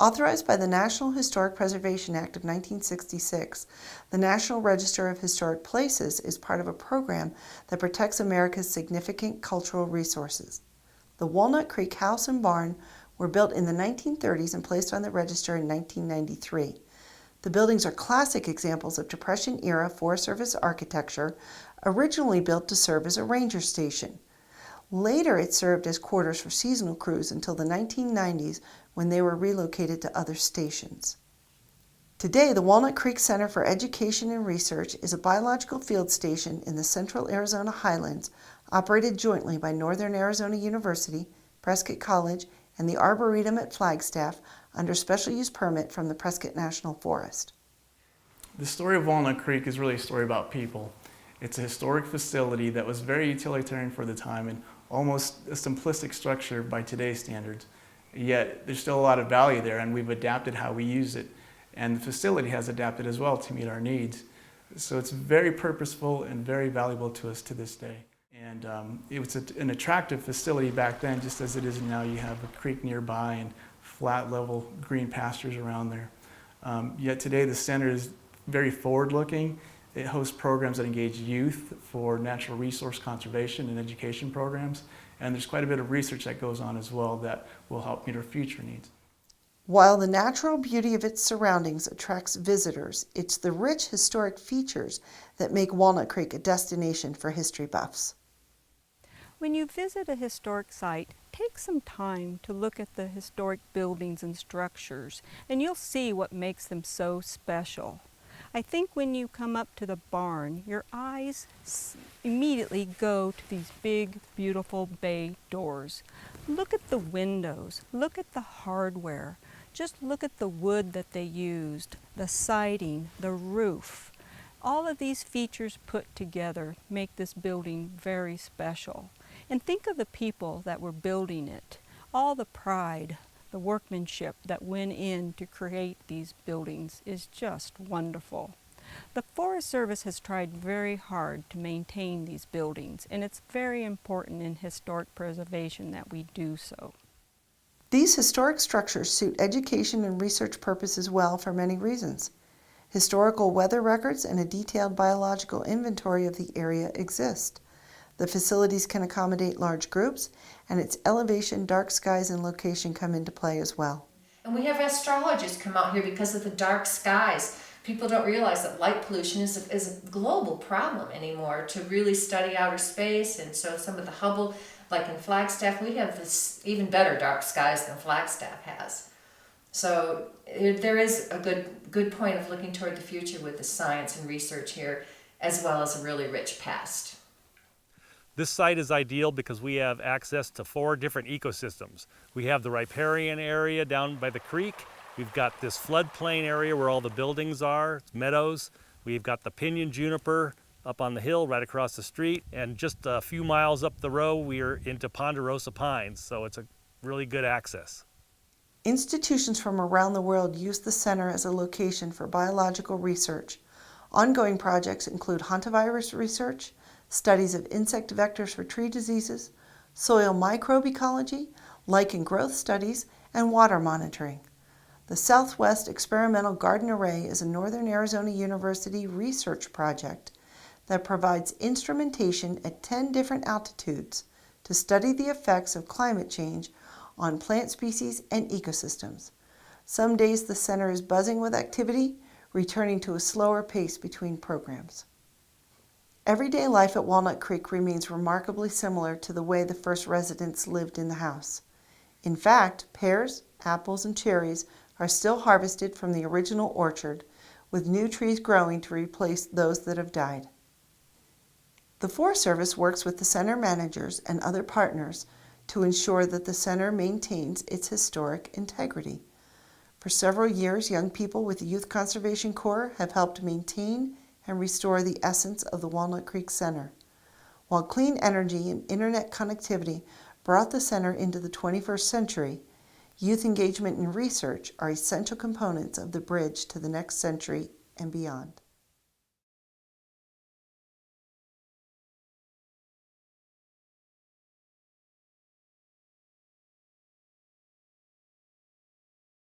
Authorized by the National Historic Preservation Act of 1966, the National Register of Historic Places is part of a program that protects America's significant cultural resources. The Walnut Creek house and barn were built in the 1930s and placed on the register in 1993. The buildings are classic examples of Depression-era Forest Service architecture, originally built to serve as a ranger station. Later, it served as quarters for seasonal crews until the 1990s, when they were relocated to other stations. Today, the Walnut Creek Center for Education and Research is a biological field station in the central Arizona highlands, operated jointly by Northern Arizona University, Prescott College, and the Arboretum at Flagstaff under special use permit from the Prescott National Forest. The story of Walnut Creek is really a story about people. It's a historic facility that was very utilitarian for the time and almost a simplistic structure by today's standards. Yet there's still a lot of value there, and we've adapted how we use it. And the facility has adapted as well to meet our needs. So it's very purposeful and very valuable to us to this day. And it was an attractive facility back then, just as it is now. You have a creek nearby and flat level green pastures around there. Yet today the center is very forward-looking. It hosts programs that engage youth for natural resource conservation and education programs. And there's quite a bit of research that goes on as well that will help meet our future needs. While the natural beauty of its surroundings attracts visitors, it's the rich historic features that make Walnut Creek a destination for history buffs. When you visit a historic site, take some time to look at the historic buildings and structures, and you'll see what makes them so special. I think when you come up to the barn, your eyes immediately go to these big, beautiful bay doors. Look at the windows, look at the hardware, just look at the wood that they used, the siding, the roof. All of these features put together make this building very special. And think of the people that were building it, all the pride, the workmanship that went in to create these buildings is just wonderful. The Forest Service has tried very hard to maintain these buildings, and it's very important in historic preservation that we do so. These historic structures suit education and research purposes well for many reasons. Historical weather records and a detailed biological inventory of the area exist. The facilities can accommodate large groups, and its elevation, dark skies, and location come into play as well. And we have astrologists come out here because of the dark skies. People don't realize that light pollution is a global problem anymore to really study outer space. And so some of the Hubble, like in Flagstaff, we have this even better dark skies than Flagstaff has. So there is a good point of looking toward the future with the science and research here, as well as a really rich past. This site is ideal because we have access to 4 different ecosystems. We have the riparian area down by the creek. We've got this floodplain area where all the buildings are, it's meadows. We've got the pinyon juniper up on the hill right across the street. And just a few miles up the road, we are into ponderosa pines, so it's a really good access. Institutions from around the world use the center as a location for biological research. Ongoing projects include hantavirus research, studies of insect vectors for tree diseases, soil microbe ecology, lichen growth studies, and water monitoring. The Southwest Experimental Garden Array is a Northern Arizona University research project that provides instrumentation at 10 different altitudes to study the effects of climate change on plant species and ecosystems. Some days the center is buzzing with activity, returning to a slower pace between programs. Everyday life at Walnut Creek remains remarkably similar to the way the first residents lived in the house. In fact, pears, apples, and cherries are still harvested from the original orchard, with new trees growing to replace those that have died. The Forest Service works with the center managers and other partners to ensure that the center maintains its historic integrity. For several years, young people with the Youth Conservation Corps have helped maintain and restore the essence of the Walnut Creek Center. While clean energy and internet connectivity brought the center into the 21st century, youth engagement and research are essential components of the bridge to the next century and beyond.